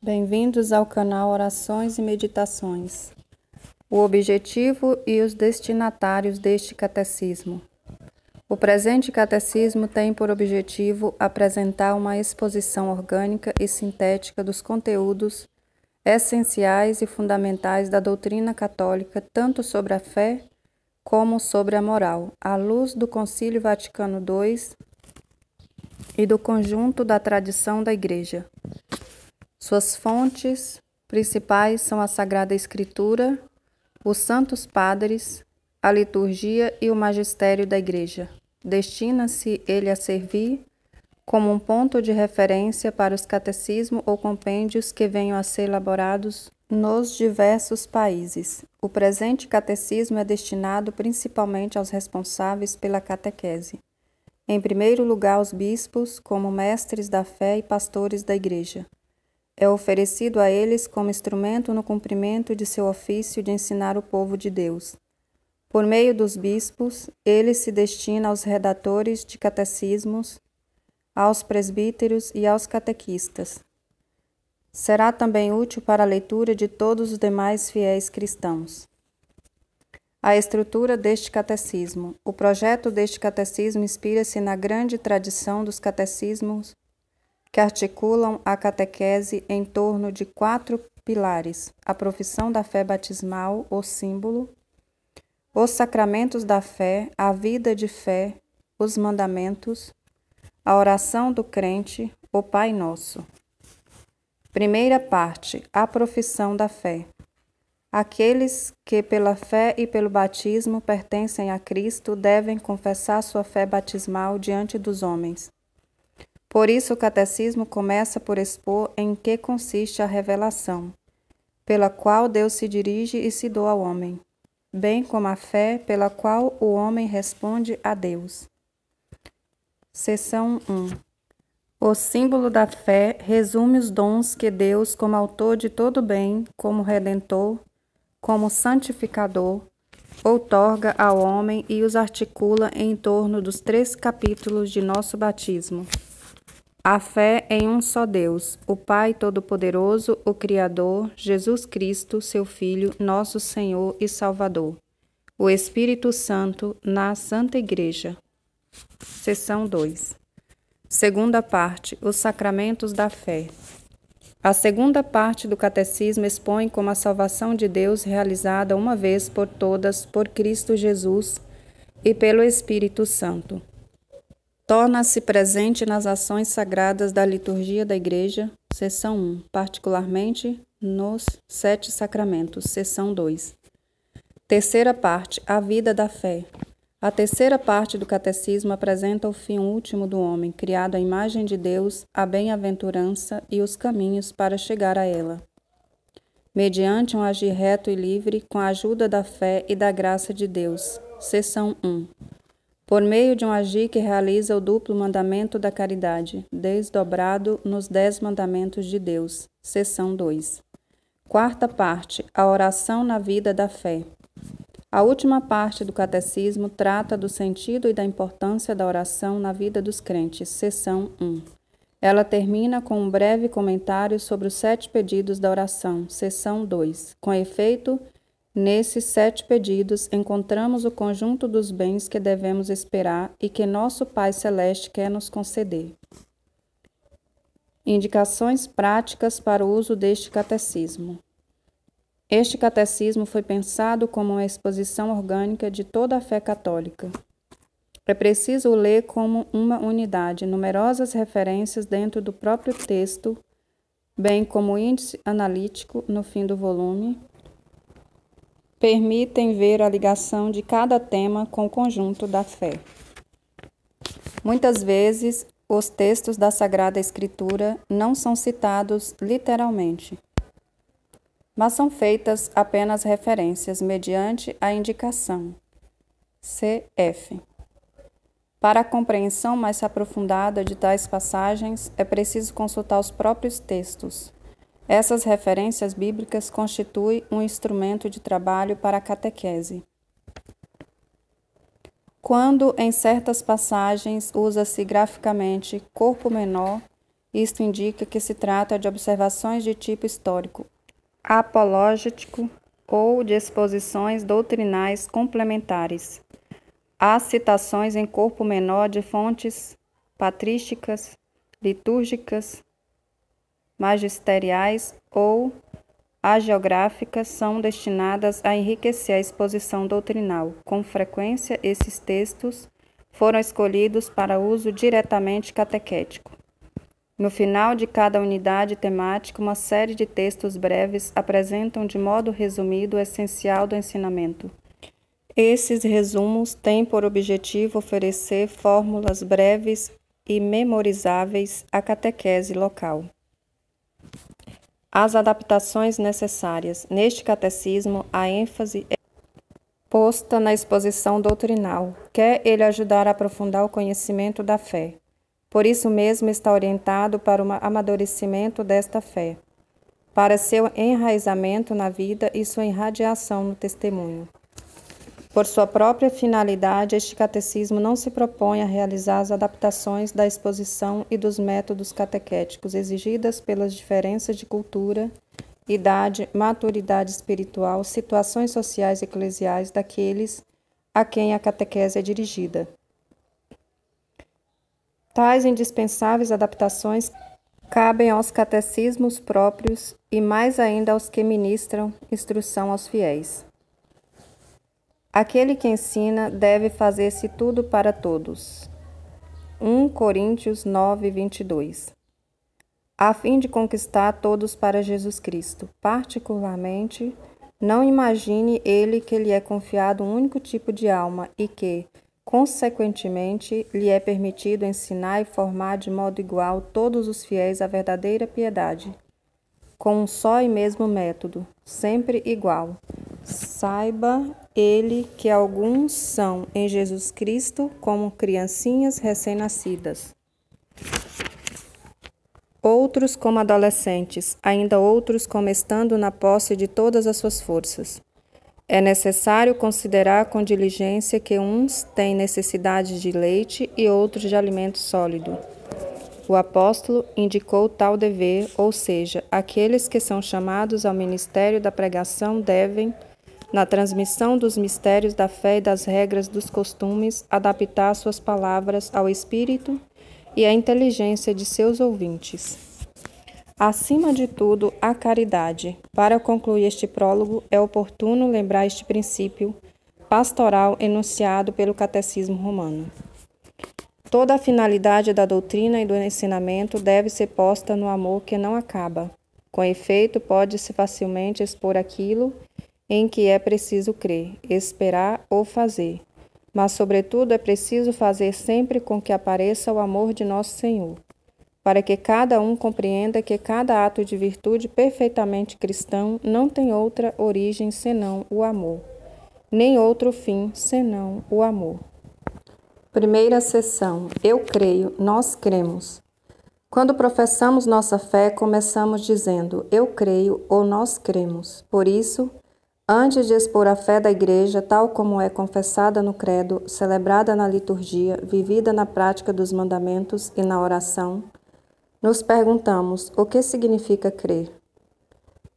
Bem-vindos ao canal Orações e Meditações. O objetivo e os destinatários deste catecismo. O presente catecismo tem por objetivo apresentar uma exposição orgânica e sintética dos conteúdos essenciais e fundamentais da doutrina católica, tanto sobre a fé como sobre a moral, à luz do Concílio Vaticano II e do conjunto da tradição da Igreja. Suas fontes principais são a Sagrada Escritura, os Santos Padres, a liturgia e o magistério da Igreja. Destina-se ele a servir como um ponto de referência para os catecismos ou compêndios que venham a ser elaborados nos diversos países. O presente catecismo é destinado principalmente aos responsáveis pela catequese. Em primeiro lugar, aos bispos, como mestres da fé e pastores da Igreja. É oferecido a eles como instrumento no cumprimento de seu ofício de ensinar o povo de Deus. Por meio dos bispos, ele se destina aos redatores de catecismos, aos presbíteros e aos catequistas. Será também útil para a leitura de todos os demais fiéis cristãos. A estrutura deste catecismo. O projeto deste catecismo inspira-se na grande tradição dos catecismos que articulam a catequese em torno de 4 pilares: a profissão da fé batismal, o símbolo, os sacramentos da fé, a vida de fé, os mandamentos, a oração do crente, o Pai Nosso. Primeira parte: a profissão da fé. Aqueles que pela fé e pelo batismo pertencem a Cristo devem confessar sua fé batismal diante dos homens. Por isso, o catecismo começa por expor em que consiste a revelação, pela qual Deus se dirige e se doa ao homem, bem como a fé pela qual o homem responde a Deus. Seção 1. O símbolo da fé resume os dons que Deus, como autor de todo bem, como redentor, como santificador, outorga ao homem e os articula em torno dos 3 capítulos de nosso batismo. A fé em um só Deus, o Pai Todo-Poderoso, o Criador, Jesus Cristo, seu Filho, nosso Senhor e Salvador. O Espírito Santo, na Santa Igreja. Seção 2. Segunda parte, os sacramentos da fé. A segunda parte do catecismo expõe como a salvação de Deus realizada uma vez por todas por Cristo Jesus e pelo Espírito Santo. Torna-se presente nas ações sagradas da liturgia da Igreja, seção 1, particularmente nos 7 sacramentos, seção 2. Terceira parte, a vida da fé. A terceira parte do catecismo apresenta o fim último do homem, criado à imagem de Deus, a bem-aventurança e os caminhos para chegar a ela, mediante um agir reto e livre, com a ajuda da fé e da graça de Deus, seção 1. Por meio de um agir que realiza o duplo mandamento da caridade, desdobrado nos 10 mandamentos de Deus, seção 2. Quarta parte, a oração na vida da fé. A última parte do catecismo trata do sentido e da importância da oração na vida dos crentes, seção 1. Ela termina com um breve comentário sobre os 7 pedidos da oração, seção 2. Com efeito, nesses 7 pedidos, encontramos o conjunto dos bens que devemos esperar e que nosso Pai Celeste quer nos conceder. Indicações práticas para o uso deste catecismo. Este catecismo foi pensado como uma exposição orgânica de toda a fé católica. É preciso o ler como uma unidade, numerosas referências dentro do próprio texto, bem como o índice analítico no fim do volume, permitem ver a ligação de cada tema com o conjunto da fé. Muitas vezes, os textos da Sagrada Escritura não são citados literalmente, mas são feitas apenas referências mediante a indicação cf. Para a compreensão mais aprofundada de tais passagens, é preciso consultar os próprios textos. Essas referências bíblicas constituem um instrumento de trabalho para a catequese. Quando, em certas passagens, usa-se graficamente corpo menor, Isto indica que se trata de observações de tipo histórico, apologético ou de exposições doutrinais complementares. Há citações em corpo menor de fontes patrísticas, litúrgicas, magisteriais ou hagiográficas são destinadas a enriquecer a exposição doutrinal. Com frequência, esses textos foram escolhidos para uso diretamente catequético. No final de cada unidade temática, uma série de textos breves apresentam de modo resumido o essencial do ensinamento. Esses resumos têm por objetivo oferecer fórmulas breves e memorizáveis à catequese local. As adaptações necessárias. Neste catecismo, a ênfase é posta na exposição doutrinal. Quer ele ajudar a aprofundar o conhecimento da fé. Por isso mesmo está orientado para o amadurecimento desta fé, para seu enraizamento na vida e sua irradiação no testemunho. Por sua própria finalidade, este catecismo não se propõe a realizar as adaptações da exposição e dos métodos catequéticos exigidas pelas diferenças de cultura, idade, maturidade espiritual, situações sociais e eclesiais daqueles a quem a catequese é dirigida. Tais indispensáveis adaptações cabem aos catecismos próprios e mais ainda aos que ministram instrução aos fiéis. Aquele que ensina deve fazer-se tudo para todos. 1 Coríntios 9, 22. A fim de conquistar todos para Jesus Cristo. Particularmente, não imagine ele que lhe é confiado um único tipo de alma e que, consequentemente, lhe é permitido ensinar e formar de modo igual todos os fiéis à verdadeira piedade, com um só e mesmo método, sempre igual. Saiba ele que alguns são em Jesus Cristo como criancinhas recém-nascidas, outros como adolescentes, ainda outros como estando na posse de todas as suas forças. É necessário considerar com diligência que uns têm necessidade de leite e outros de alimento sólido. O apóstolo indicou tal dever, ou seja, aqueles que são chamados ao ministério da pregação devem, na transmissão dos mistérios da fé e das regras dos costumes, adaptar suas palavras ao espírito e à inteligência de seus ouvintes. Acima de tudo, a caridade. Para concluir este prólogo, é oportuno lembrar este princípio pastoral enunciado pelo Catecismo Romano. Toda a finalidade da doutrina e do ensinamento deve ser posta no amor que não acaba. Com efeito, pode-se facilmente expor aquilo em que é preciso crer, esperar ou fazer. Mas, sobretudo, é preciso fazer sempre com que apareça o amor de Nosso Senhor, para que cada um compreenda que cada ato de virtude perfeitamente cristão não tem outra origem senão o amor, nem outro fim senão o amor. Primeira seção. Eu creio, nós cremos. Quando professamos nossa fé, começamos dizendo eu creio ou nós cremos. Por isso, antes de expor a fé da Igreja, tal como é confessada no credo, celebrada na liturgia, vivida na prática dos mandamentos e na oração, nos perguntamos o que significa crer.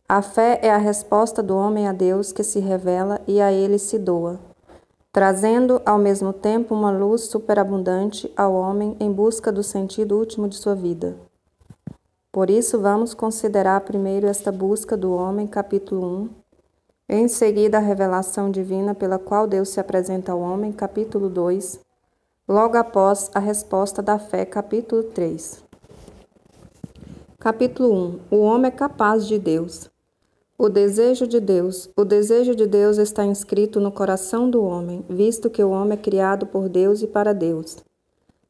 A fé é a resposta do homem a Deus que se revela e a ele se doa, trazendo ao mesmo tempo uma luz superabundante ao homem em busca do sentido último de sua vida. Por isso, vamos considerar primeiro esta busca do homem, capítulo 1, em seguida, a revelação divina pela qual Deus se apresenta ao homem, capítulo 2, logo após a resposta da fé, capítulo 3. Capítulo 1. O homem é capaz de Deus. O desejo de Deus. O desejo de Deus está inscrito no coração do homem, visto que o homem é criado por Deus e para Deus.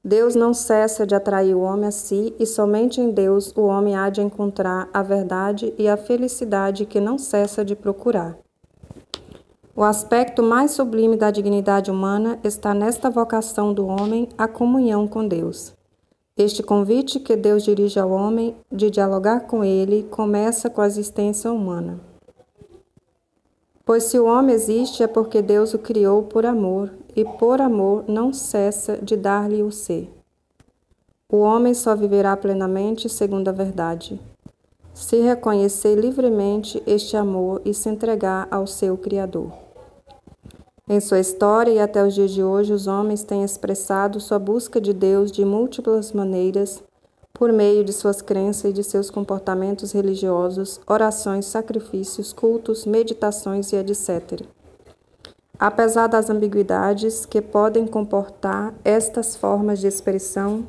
Deus não cessa de atrair o homem a si e somente em Deus o homem há de encontrar a verdade e a felicidade que não cessa de procurar. O aspecto mais sublime da dignidade humana está nesta vocação do homem à comunhão com Deus. Este convite que Deus dirige ao homem de dialogar com ele começa com a existência humana. Pois se o homem existe é porque Deus o criou por amor, e por amor não cessa de dar-lhe o ser. O homem só viverá plenamente segundo a verdade, se reconhecer livremente este amor e se entregar ao seu Criador. Em sua história e até os dias de hoje, os homens têm expressado sua busca de Deus de múltiplas maneiras, por meio de suas crenças e de seus comportamentos religiosos, orações, sacrifícios, cultos, meditações e etc. Apesar das ambiguidades que podem comportar, estas formas de expressão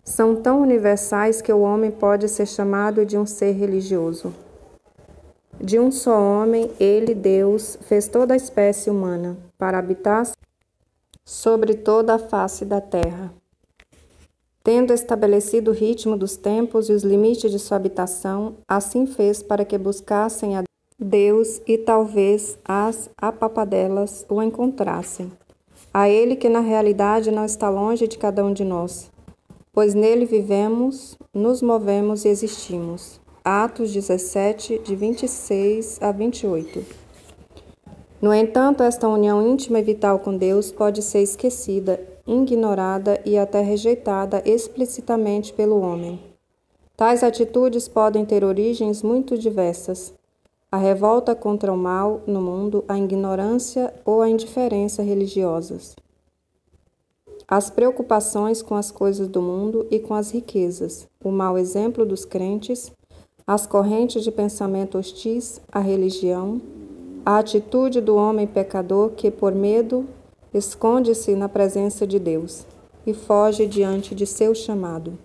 são tão universais que o homem pode ser chamado de um ser religioso. De um só homem, ele, Deus, fez toda a espécie humana, para habitar sobre toda a face da terra. Tendo estabelecido o ritmo dos tempos e os limites de sua habitação, assim fez para que buscassem a Deus e talvez as apapadelas o encontrassem. A ele que na realidade não está longe de cada um de nós, pois nele vivemos, nos movemos e existimos. Atos 17, de 26 a 28. No entanto, esta união íntima e vital com Deus pode ser esquecida, ignorada e até rejeitada explicitamente pelo homem. Tais atitudes podem ter origens muito diversas: a revolta contra o mal no mundo, a ignorância ou a indiferença religiosas, as preocupações com as coisas do mundo e com as riquezas, o mau exemplo dos crentes, as correntes de pensamento hostis à religião, a atitude do homem pecador que, por medo, esconde-se na presença de Deus e foge diante de seu chamado.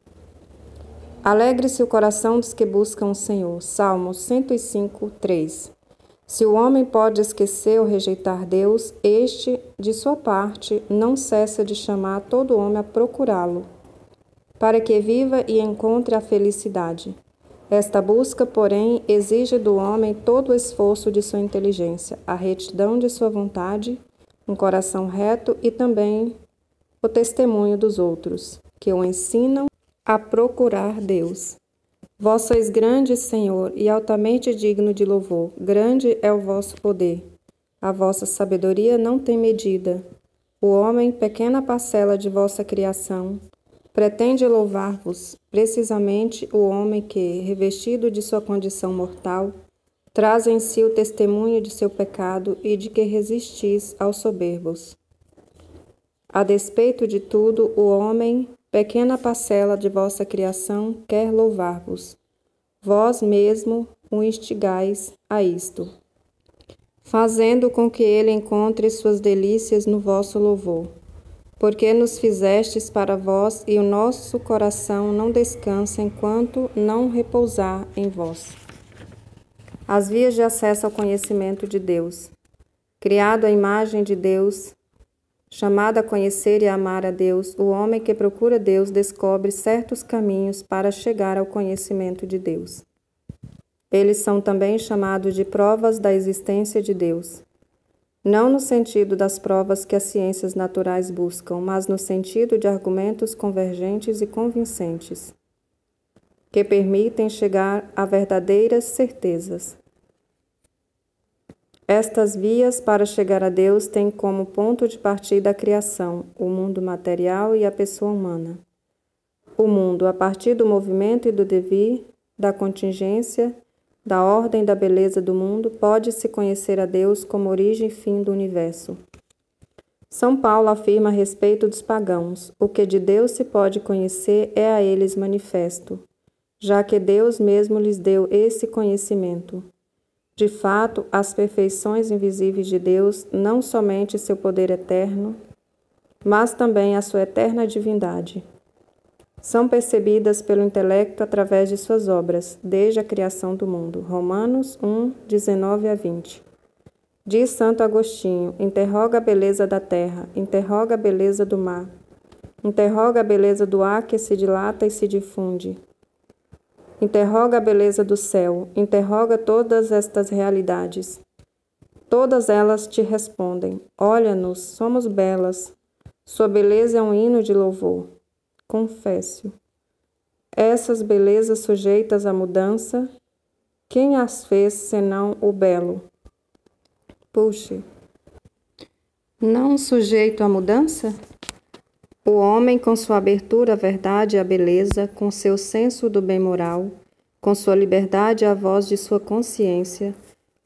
Alegre-se o coração dos que buscam o Senhor. Salmos 105, 3. Se o homem pode esquecer ou rejeitar Deus, este, de sua parte, não cessa de chamar todo homem a procurá-lo, para que viva e encontre a felicidade. Esta busca, porém, exige do homem todo o esforço de sua inteligência, a retidão de sua vontade, um coração reto e também o testemunho dos outros, que o ensinam a procurar Deus. Vós sois grande, Senhor, e altamente digno de louvor. Grande é o vosso poder. A vossa sabedoria não tem medida. O homem, pequena parcela de vossa criação, pretende louvar-vos, precisamente o homem que, revestido de sua condição mortal, traz em si o testemunho de seu pecado e de que resistis aos soberbos. A despeito de tudo, o homem, pequena parcela de vossa criação, quer louvar-vos. Vós mesmo o instigais a isto, fazendo com que ele encontre suas delícias no vosso louvor. Porque nos fizestes para vós, e o nosso coração não descansa enquanto não repousar em vós. As vias de acesso ao conhecimento de Deus. Criado à imagem de Deus, chamado a conhecer e a amar a Deus, o homem que procura Deus descobre certos caminhos para chegar ao conhecimento de Deus. Eles são também chamados de provas da existência de Deus. Não no sentido das provas que as ciências naturais buscam, mas no sentido de argumentos convergentes e convincentes, que permitem chegar a verdadeiras certezas. Estas vias para chegar a Deus têm como ponto de partida a criação, o mundo material e a pessoa humana. O mundo, a partir do movimento e do devir, da contingência, da ordem e da beleza do mundo, pode-se conhecer a Deus como origem e fim do universo. São Paulo afirma a respeito dos pagãos: o que de Deus se pode conhecer é a eles manifesto, já que Deus mesmo lhes deu esse conhecimento. De fato, as perfeições invisíveis de Deus, não somente seu poder eterno, mas também a sua eterna divindade, são percebidas pelo intelecto através de suas obras, desde a criação do mundo. Romanos 1, 19 a 20. Diz Santo Agostinho: interroga a beleza da terra, interroga a beleza do mar, interroga a beleza do ar que se dilata e se difunde, interroga a beleza do céu, interroga todas estas realidades. Todas elas te respondem: olha-nos, somos belas, sua beleza é um hino de louvor. Confécio. Essas belezas sujeitas à mudança, quem as fez senão o belo? Puxe. Não sujeito à mudança? O homem, com sua abertura à verdade e à beleza, com seu senso do bem moral, com sua liberdade à voz de sua consciência,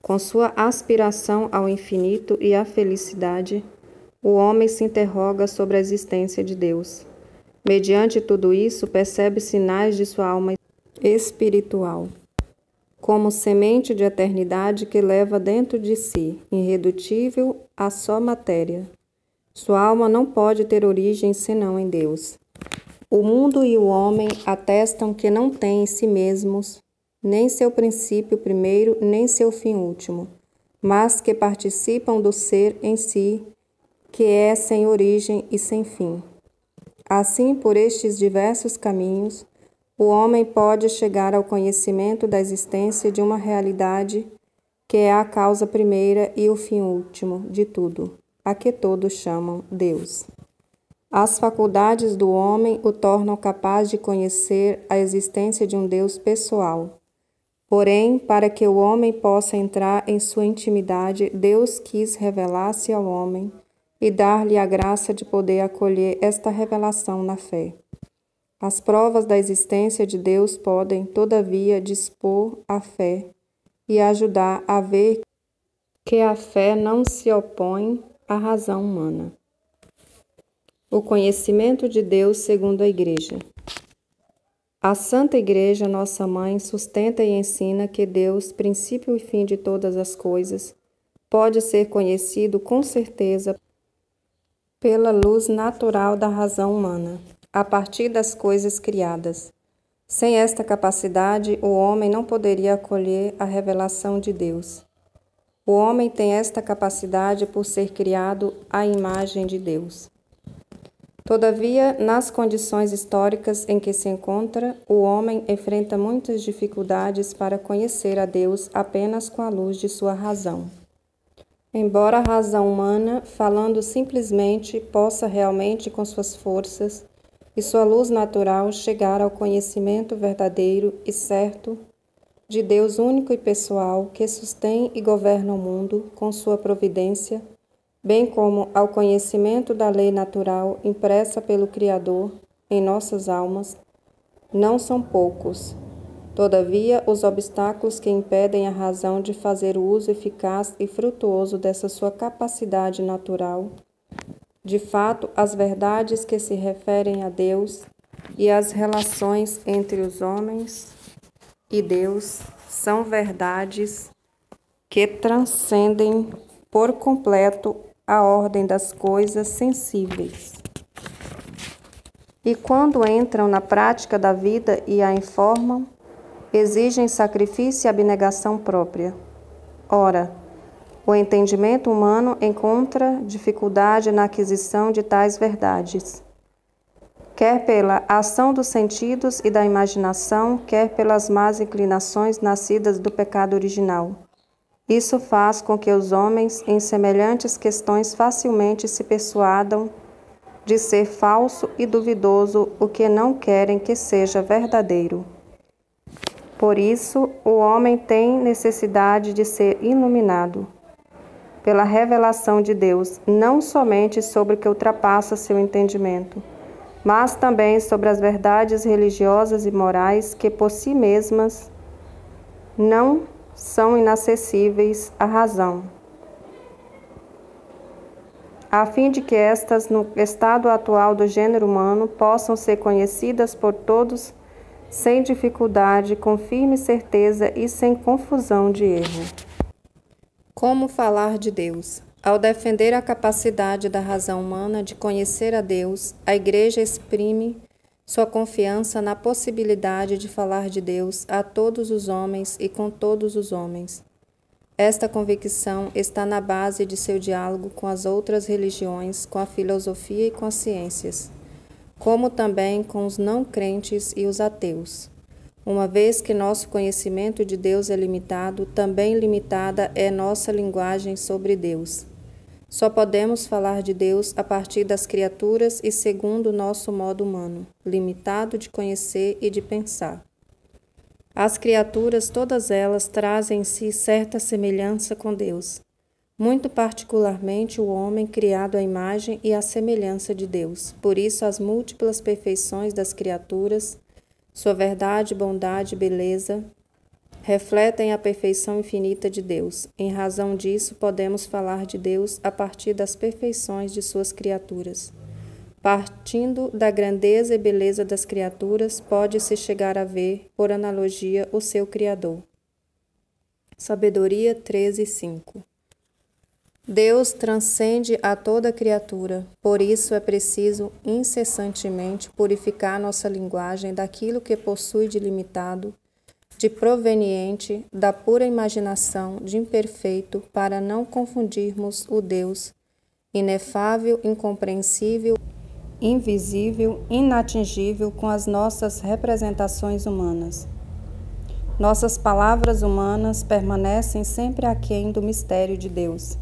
com sua aspiração ao infinito e à felicidade, o homem se interroga sobre a existência de Deus. Mediante tudo isso, percebe sinais de sua alma espiritual, como semente de eternidade que leva dentro de si, irredutível à só matéria. Sua alma não pode ter origem senão em Deus. O mundo e o homem atestam que não têm em si mesmos nem seu princípio primeiro, nem seu fim último, mas que participam do ser em si, que é sem origem e sem fim. Assim, por estes diversos caminhos, o homem pode chegar ao conhecimento da existência de uma realidade que é a causa primeira e o fim último de tudo, a que todos chamam Deus. As faculdades do homem o tornam capaz de conhecer a existência de um Deus pessoal. Porém, para que o homem possa entrar em sua intimidade, Deus quis revelar-se ao homem e dar-lhe a graça de poder acolher esta revelação na fé. As provas da existência de Deus podem, todavia, dispor a fé e ajudar a ver que a fé não se opõe à razão humana. O conhecimento de Deus segundo a Igreja. A Santa Igreja, nossa Mãe, sustenta e ensina que Deus, princípio e fim de todas as coisas, pode ser conhecido com certeza pela luz natural da razão humana, a partir das coisas criadas. Sem esta capacidade, o homem não poderia acolher a revelação de Deus. O homem tem esta capacidade por ser criado à imagem de Deus. Todavia, nas condições históricas em que se encontra, o homem enfrenta muitas dificuldades para conhecer a Deus apenas com a luz de sua razão. Embora a razão humana, falando simplesmente, possa realmente com suas forças e sua luz natural chegar ao conhecimento verdadeiro e certo de Deus único e pessoal que sustém e governa o mundo com sua providência, bem como ao conhecimento da lei natural impressa pelo Criador em nossas almas, não são poucos. Todavia, os obstáculos que impedem a razão de fazer o uso eficaz e frutuoso dessa sua capacidade natural, de fato, as verdades que se referem a Deus e as relações entre os homens e Deus são verdades que transcendem por completo a ordem das coisas sensíveis. E quando entram na prática da vida e a informam, exigem sacrifício e abnegação própria. Ora, o entendimento humano encontra dificuldade na aquisição de tais verdades, quer pela ação dos sentidos e da imaginação, quer pelas más inclinações nascidas do pecado original. Isso faz com que os homens, em semelhantes questões, facilmente se persuadam de ser falso e duvidoso o que não querem que seja verdadeiro. Por isso, o homem tem necessidade de ser iluminado pela revelação de Deus, não somente sobre o que ultrapassa seu entendimento, mas também sobre as verdades religiosas e morais que por si mesmas não são inacessíveis à razão, a fim de que estas, no estado atual do gênero humano, possam ser conhecidas por todos sem dificuldade, com firme certeza e sem confusão de erro. Como falar de Deus? Ao defender a capacidade da razão humana de conhecer a Deus, a Igreja exprime sua confiança na possibilidade de falar de Deus a todos os homens e com todos os homens. Esta convicção está na base de seu diálogo com as outras religiões, com a filosofia e com as ciências, como também com os não crentes e os ateus. Uma vez que nosso conhecimento de Deus é limitado, também limitada é nossa linguagem sobre Deus. Só podemos falar de Deus a partir das criaturas e segundo o nosso modo humano, limitado de conhecer e de pensar. As criaturas, todas elas, trazem em si certa semelhança com Deus, muito particularmente o homem criado à imagem e à semelhança de Deus. Por isso, as múltiplas perfeições das criaturas, sua verdade, bondade e beleza, refletem a perfeição infinita de Deus. Em razão disso, podemos falar de Deus a partir das perfeições de suas criaturas. Partindo da grandeza e beleza das criaturas, pode-se chegar a ver, por analogia, o seu Criador. Sabedoria 13:5. Deus transcende a toda criatura, por isso é preciso incessantemente purificar nossa linguagem daquilo que possui de limitado, de proveniente da pura imaginação, de imperfeito, para não confundirmos o Deus inefável, incompreensível, invisível, inatingível com as nossas representações humanas. Nossas palavras humanas permanecem sempre aquém do mistério de Deus.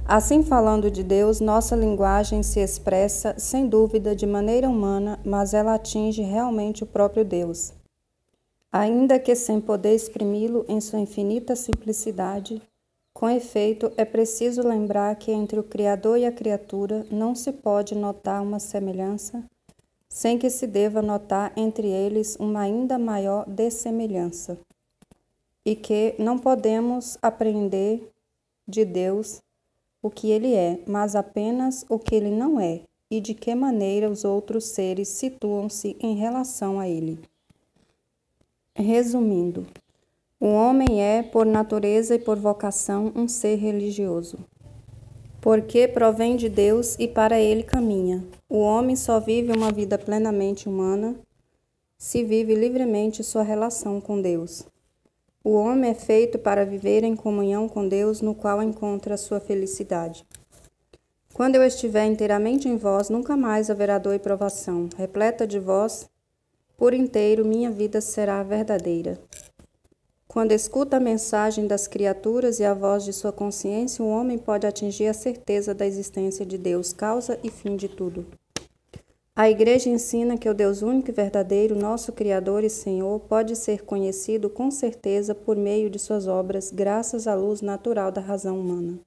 Assim, falando de Deus, nossa linguagem se expressa, sem dúvida, de maneira humana, mas ela atinge realmente o próprio Deus. Ainda que sem poder exprimi-lo em sua infinita simplicidade, com efeito, é preciso lembrar que entre o Criador e a criatura não se pode notar uma semelhança, sem que se deva notar entre eles uma ainda maior dessemelhança, e que não podemos apreender de Deus o que ele é, mas apenas o que ele não é, e de que maneira os outros seres situam-se em relação a ele. Resumindo, o homem é, por natureza e por vocação, um ser religioso, porque provém de Deus e para ele caminha. O homem só vive uma vida plenamente humana se vive livremente sua relação com Deus. O homem é feito para viver em comunhão com Deus, no qual encontra sua felicidade. Quando eu estiver inteiramente em vós, nunca mais haverá dor e provação. Repleta de vós, por inteiro, minha vida será verdadeira. Quando escuta a mensagem das criaturas e a voz de sua consciência, o homem pode atingir a certeza da existência de Deus, causa e fim de tudo. A Igreja ensina que o Deus único e verdadeiro, nosso Criador e Senhor, pode ser conhecido com certeza por meio de suas obras, graças à luz natural da razão humana.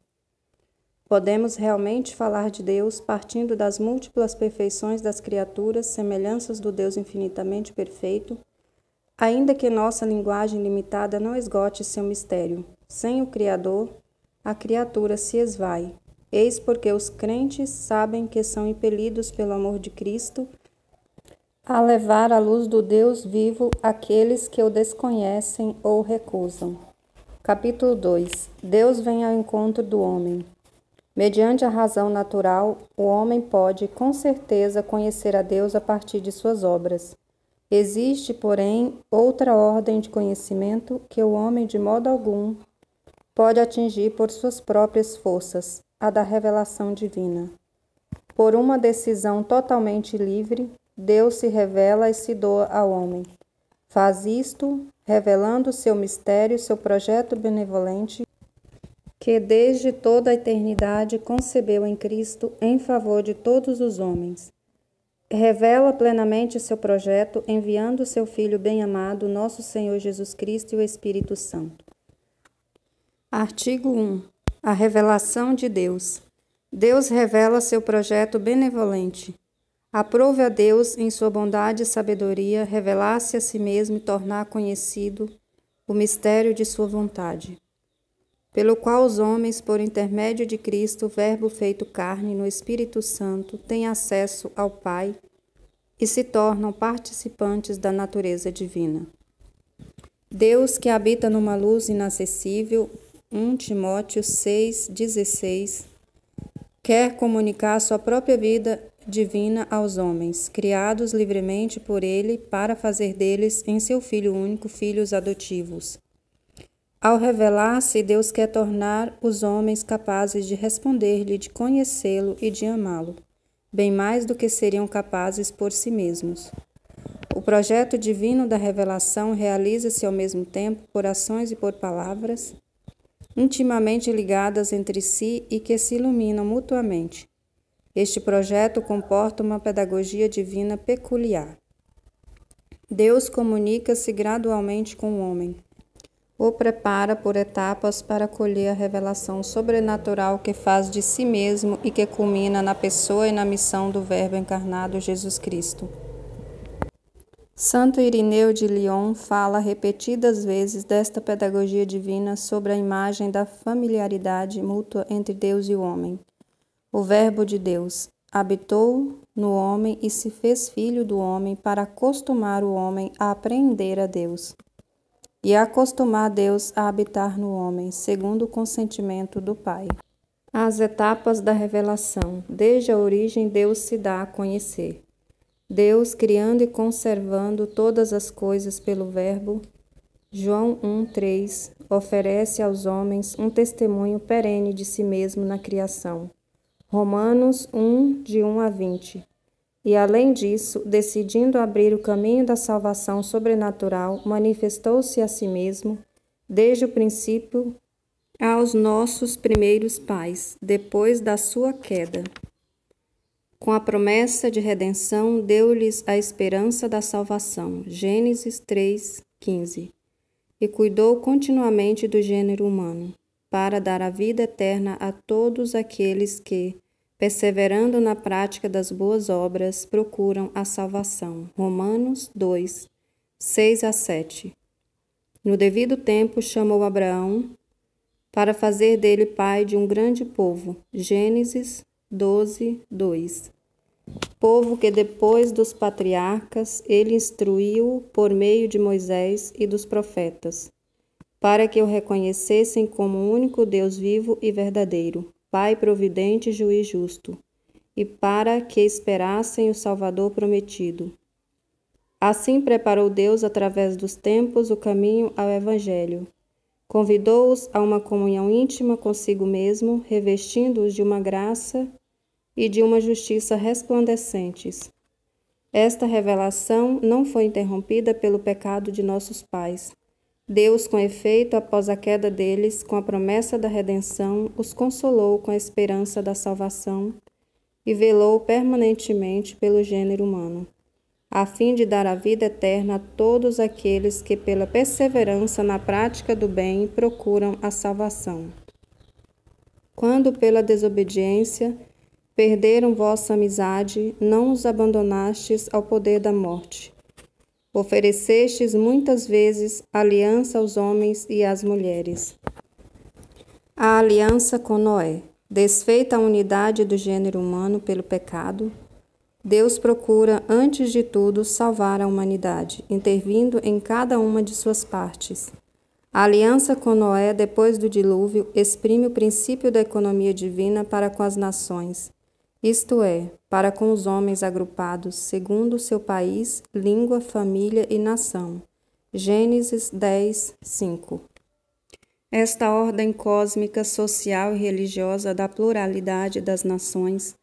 Podemos realmente falar de Deus partindo das múltiplas perfeições das criaturas, semelhanças do Deus infinitamente perfeito, ainda que nossa linguagem limitada não esgote seu mistério. Sem o Criador, a criatura se esvai. Eis porque os crentes sabem que são impelidos pelo amor de Cristo a levar a luz do Deus vivo àqueles que o desconhecem ou recusam. Capítulo 2. Deus vem ao encontro do homem. Mediante a razão natural, o homem pode, com certeza, conhecer a Deus a partir de suas obras. Existe, porém, outra ordem de conhecimento que o homem, de modo algum, pode atingir por suas próprias forças, a da revelação divina. Por uma decisão totalmente livre, Deus se revela e se doa ao homem. Faz isto, revelando seu mistério, seu projeto benevolente, que desde toda a eternidade concebeu em Cristo em favor de todos os homens. Revela plenamente seu projeto, enviando seu Filho bem-amado, nosso Senhor Jesus Cristo e o Espírito Santo. Artigo 1. A revelação de Deus. Deus revela seu projeto benevolente. Aprove a Deus, em sua bondade e sabedoria, revelar-se a si mesmo e tornar conhecido o mistério de sua vontade, pelo qual os homens, por intermédio de Cristo, Verbo feito carne, no Espírito Santo, têm acesso ao Pai e se tornam participantes da natureza divina. Deus, que habita numa luz inacessível, 1 Timóteo 6,16, quer comunicar sua própria vida divina aos homens, criados livremente por Ele, para fazer deles, em seu Filho único, filhos adotivos. Ao revelar-se, Deus quer tornar os homens capazes de responder-lhe, de conhecê-lo e de amá-lo, bem mais do que seriam capazes por si mesmos. O projeto divino da revelação realiza-se ao mesmo tempo por ações e por palavras, intimamente ligadas entre si e que se iluminam mutuamente. Este projeto comporta uma pedagogia divina peculiar. Deus comunica-se gradualmente com o homem. o prepara por etapas para colher a revelação sobrenatural que faz de si mesmo e que culmina na pessoa e na missão do Verbo encarnado Jesus Cristo. Santo Irineu de Lyon fala repetidas vezes desta pedagogia divina sobre a imagem da familiaridade mútua entre Deus e o homem. O Verbo de Deus habitou no homem e se fez filho do homem para acostumar o homem a aprender a Deus e acostumar Deus a habitar no homem, segundo o consentimento do Pai. As etapas da revelação. Desde a origem, Deus se dá a conhecer. Deus, criando e conservando todas as coisas pelo Verbo, João 1:3, oferece aos homens um testemunho perene de si mesmo na criação. Romanos 1:1-20. E além disso, decidindo abrir o caminho da salvação sobrenatural, manifestou-se a si mesmo, desde o princípio, aos nossos primeiros pais, depois da sua queda. Com a promessa de redenção, deu-lhes a esperança da salvação. Gênesis 3:15. E cuidou continuamente do gênero humano, para dar a vida eterna a todos aqueles que, perseverando na prática das boas obras, procuram a salvação. Romanos 2:6-7. No devido tempo, chamou Abraão para fazer dele pai de um grande povo. Gênesis 12:2. Povo que depois dos patriarcas ele instruiu por meio de Moisés e dos profetas, para que o reconhecessem como o único Deus vivo e verdadeiro, Pai providente e juiz justo, e para que esperassem o Salvador prometido. Assim preparou Deus através dos tempos o caminho ao Evangelho. Convidou-os a uma comunhão íntima consigo mesmo, revestindo-os de uma graça e de uma justiça resplandecentes. Esta revelação não foi interrompida pelo pecado de nossos pais. Deus, com efeito, após a queda deles, com a promessa da redenção, os consolou com a esperança da salvação e velou permanentemente pelo gênero humano, a fim de dar a vida eterna a todos aqueles que, pela perseverança na prática do bem, procuram a salvação. Quando, pela desobediência, perderam vossa amizade, não os abandonastes ao poder da morte. Oferecestes muitas vezes aliança aos homens e às mulheres. A aliança com Noé. Desfeita a unidade do gênero humano pelo pecado, Deus procura, antes de tudo, salvar a humanidade, intervindo em cada uma de suas partes. A aliança com Noé, depois do dilúvio, exprime o princípio da economia divina para com as nações, isto é, para com os homens agrupados segundo seu país, língua, família e nação. Gênesis 10:5. Esta ordem cósmica, social e religiosa da pluralidade das nações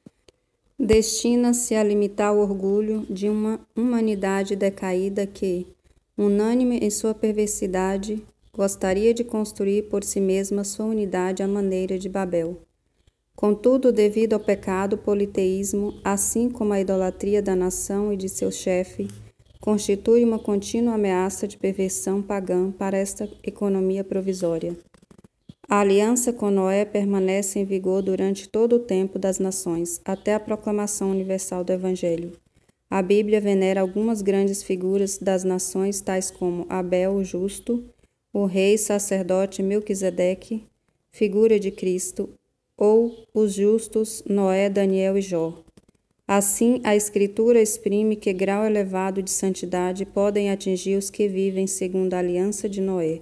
destina-se a limitar o orgulho de uma humanidade decaída que, unânime em sua perversidade, gostaria de construir por si mesma sua unidade à maneira de Babel. Contudo, devido ao pecado, o politeísmo, assim como a idolatria da nação e de seu chefe, constitui uma contínua ameaça de perversão pagã para esta economia provisória. A aliança com Noé permanece em vigor durante todo o tempo das nações, até a proclamação universal do Evangelho. A Bíblia venera algumas grandes figuras das nações, tais como Abel, o justo, o rei sacerdote Melquisedeque, figura de Cristo, ou os justos Noé, Daniel e Jó. Assim, a Escritura exprime que grau elevado de santidade podem atingir os que vivem segundo a aliança de Noé,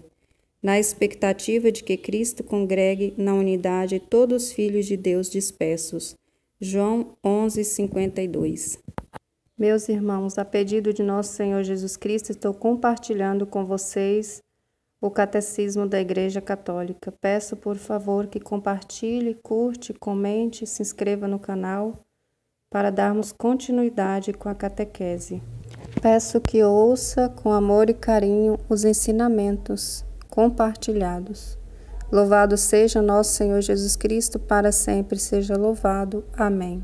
na expectativa de que Cristo congregue na unidade todos os filhos de Deus dispersos. João 11:52. Meus irmãos, a pedido de nosso Senhor Jesus Cristo, estou compartilhando com vocês o Catecismo da Igreja Católica. Peço, por favor, que compartilhe, curte, comente, se inscreva no canal para darmos continuidade com a catequese. Peço que ouça com amor e carinho os ensinamentos compartilhados. Louvado seja nosso Senhor Jesus Cristo, para sempre seja louvado. Amém.